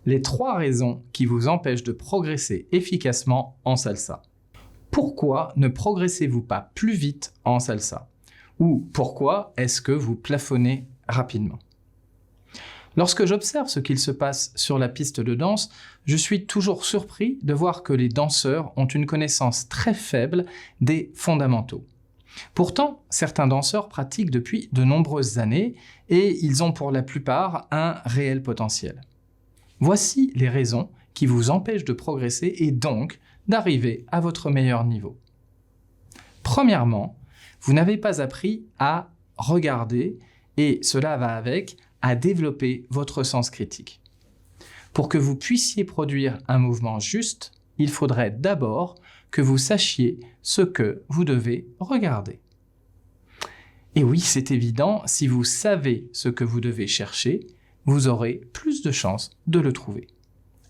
les 3 raisons qui vous empêchent de progresser efficacement en salsa. Pourquoi ne progressez-vous pas plus vite en salsa? Ou pourquoi est-ce que vous plafonnez rapidement? Lorsque j'observe ce qu'il se passe sur la piste de danse, je suis toujours surpris de voir que les danseurs ont une connaissance très faible des fondamentaux. Pourtant, certains danseurs pratiquent depuis de nombreuses années et ils ont pour la plupart un réel potentiel. Voici les raisons qui vous empêchent de progresser et donc d'arriver à votre meilleur niveau. Premièrement, vous n'avez pas appris à regarder et cela va avec à développer votre sens critique. Pour que vous puissiez produire un mouvement juste, il faudrait d'abord que vous sachiez ce que vous devez regarder. Et oui, c'est évident, si vous savez ce que vous devez chercher, vous aurez plus de chances de le trouver.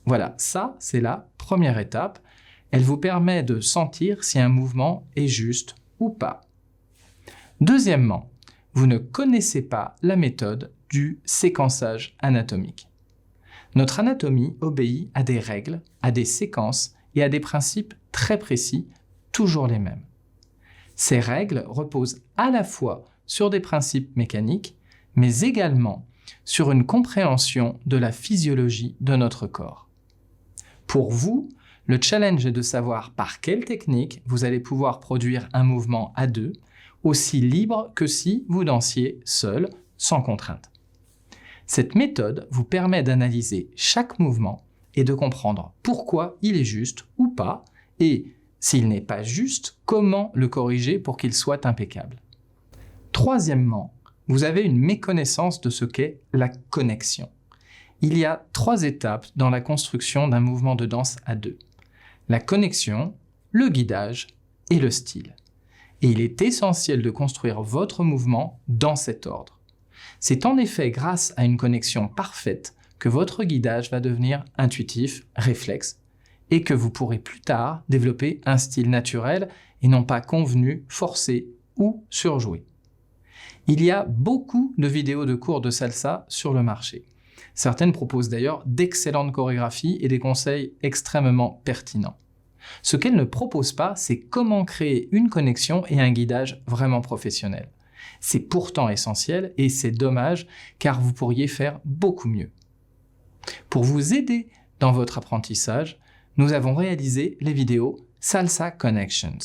Voilà, ça c'est la première étape. Elle vous permet de sentir si un mouvement est juste ou pas. Deuxièmement, vous ne connaissez pas la méthode du séquençage anatomique. Notre anatomie obéit à des règles, à des séquences et à des principes très précis, toujours les mêmes. Ces règles reposent à la fois sur des principes mécaniques, mais également sur une compréhension de la physiologie de notre corps. Pour vous, le challenge est de savoir par quelle technique vous allez pouvoir produire un mouvement à 2, aussi libre que si vous dansiez seul, sans contrainte. Cette méthode vous permet d'analyser chaque mouvement et de comprendre pourquoi il est juste ou pas, et s'il n'est pas juste, comment le corriger pour qu'il soit impeccable. Troisièmement, vous avez une méconnaissance de ce qu'est la connexion. Il y a 3 étapes dans la construction d'un mouvement de danse à 2. La connexion, le guidage et le style. Et il est essentiel de construire votre mouvement dans cet ordre. C'est en effet grâce à une connexion parfaite que votre guidage va devenir intuitif, réflexe, et que vous pourrez plus tard développer un style naturel et non pas convenu, forcé ou surjoué. Il y a beaucoup de vidéos de cours de salsa sur le marché. Certaines proposent d'ailleurs d'excellentes chorégraphies et des conseils extrêmement pertinents. Ce qu'elles ne proposent pas, c'est comment créer une connexion et un guidage vraiment professionnel. C'est pourtant essentiel et c'est dommage car vous pourriez faire beaucoup mieux. Pour vous aider dans votre apprentissage, nous avons réalisé les vidéos Salsa Connections.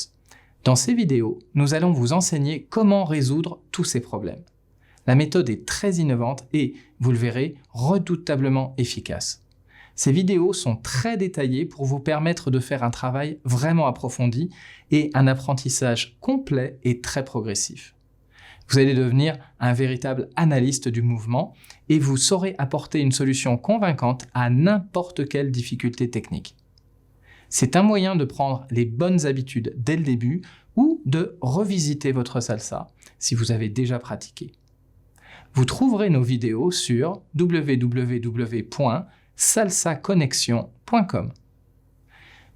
Dans ces vidéos, nous allons vous enseigner comment résoudre tous ces problèmes. La méthode est très innovante et, vous le verrez, redoutablement efficace. Ces vidéos sont très détaillées pour vous permettre de faire un travail vraiment approfondi et un apprentissage complet et très progressif. Vous allez devenir un véritable analyste du mouvement et vous saurez apporter une solution convaincante à n'importe quelle difficulté technique. C'est un moyen de prendre les bonnes habitudes dès le début ou de revisiter votre salsa si vous avez déjà pratiqué. Vous trouverez nos vidéos sur www.salsaconnexion.com.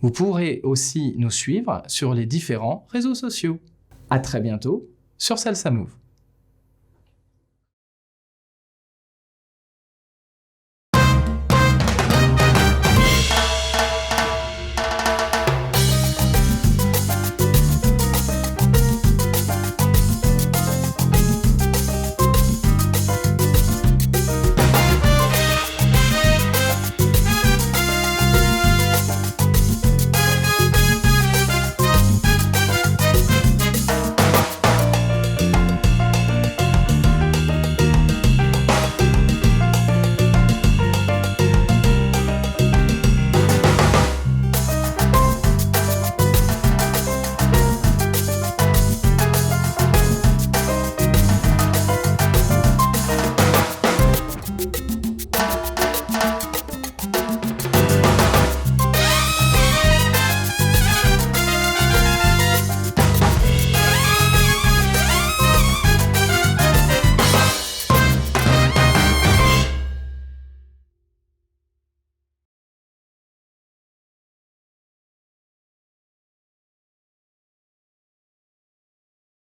Vous pourrez aussi nous suivre sur les différents réseaux sociaux. À très bientôt sur Salsa Move.